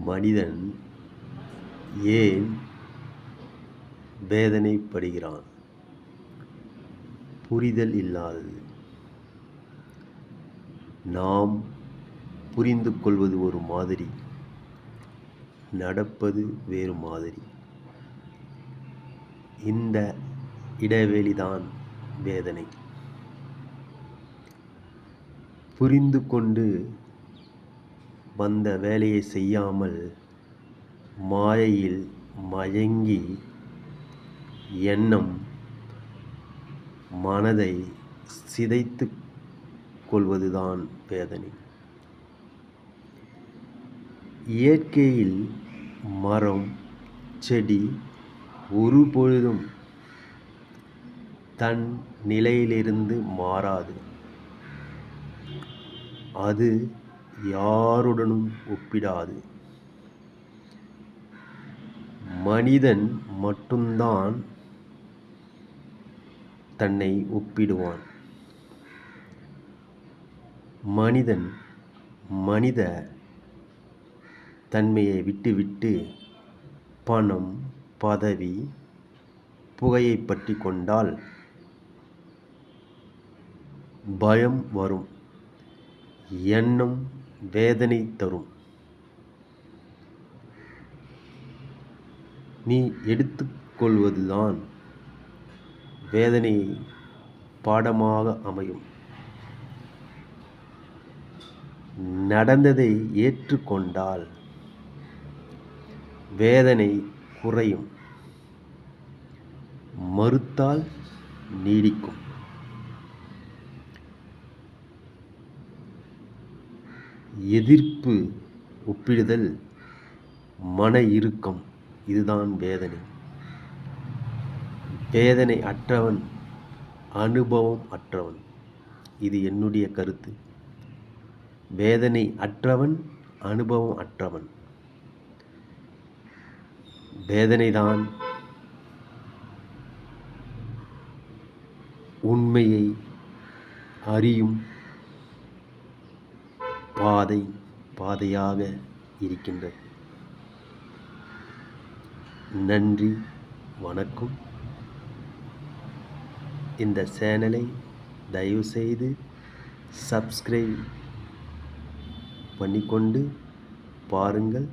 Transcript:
மனிதன் ஏன் வேதனைப்படுகிறான்? புரிதல் இல்லாதது. நாம் புரிந்து கொள்வது ஒரு மாதிரி, நடப்பது வேறு மாதிரி. இந்த இடைவெளிதான் வேதனை. புரிந்து கொண்டு வந்த வேலையை செய்யாமல் மாயையில் மயங்கி எண்ணம் மனதை சிதைத்து கொள்வதுதான் வேதனை. இயற்கையில் மரம், செடி ஒருபொழுதும் தன் நிலையிலிருந்து மாறாது. அது யாருடனும் ஒப்பிடாது. மனிதன் மட்டும்தான் தன்னை ஒப்பிடுவான். மனிதன் மனித தன்மையை விட்டுவிட்டு பணம், பதவி, புகையை பற்றி கொண்டால் பயம் வரும். எண்ணம் வேதனை தரும். நீ எடுத்துக்கொள்வதுதான் வேதனை பாடமாக அமையும். நடந்ததை ஏற்றுக்கொண்டால் வேதனை குறையும். மறுத்தால் நீடிக்கும். எதிர்ப்பு, ஒப்பிடுதல், மன இறுக்கம், இதுதான் வேதனை. வேதனை அற்றவன் அனுபவம் அற்றவன். இது என்னுடைய கருத்து. வேதனை அற்றவன் அனுபவம் அற்றவன். வேதனைதான் உண்மையை அறியும் பாதையாக இருக்கின்றது. நன்றி, வணக்கம். இந்த சேனலை தயவுசெய்து சப்ஸ்கிரைப் பண்ணிக்கொண்டு பாருங்கள்.